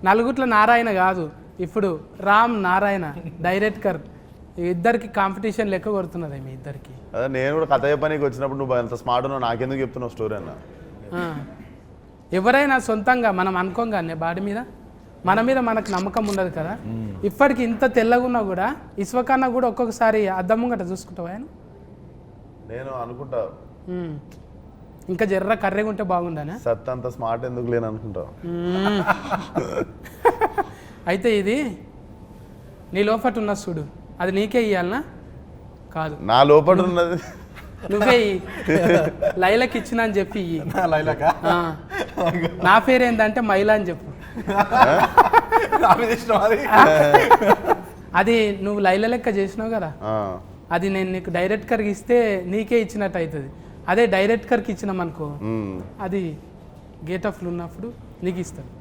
నలుగుట్ల నారాయణ కాదు, ఇప్పుడు రామ్ నారాయణ డైరెక్టర్ ఇద్దరికి కాంపిటీషన్ లెక్క కొడుతున్నది మీ ఇద్దరికి. అదే నేను కూడా కథ చెప్పనీకి వచ్చినప్పుడు నువ్వు అంత స్మార్ట్ ఉన్నావు, నాకెందుకు చెప్తున్నావు స్టోరీ అన్న. ఎవరైనా సొంతంగా మనం అనుకోగానే బాడీ మీద మన మీద మనకు నమ్మకం ఉండదు కదా. ఇప్పటికి ఇంత తెల్లగా ఉన్నా కూడా ఇసువకన్నా కూడా ఒక్కొక్కసారి అద్దం ముంగట చూసుకుంటావా ఆయన? నేను అనుకుంటా ఇంకా జర్ర కర్రెగా ఉంటే బాగుండనే. సత్ అంత స్మార్ట్ ఎందుకు లేని అనుకుంటా. అయితే ఇది నీ లోపట ఉన్న చూడు, అది నీకే ఇయ్యాలనా? కాదు, నా లోపల ఉన్నది నువ్వే లైలకి ఇచ్చిన అని చెప్పి నా పేరు ఏంటంటే మైలా అని చెప్పు. అది నువ్వు లైల లెక్క చేసినావు కదా, అది నేను నీకు డైరెక్టర్కి ఇస్తే నీకే ఇచ్చినట్టు అవుతుంది. అదే డైరెక్టర్కి ఇచ్చినాం అనుకో, అది గేట్ ఆఫ్లో ఉన్నప్పుడు నీకు ఇస్తాను.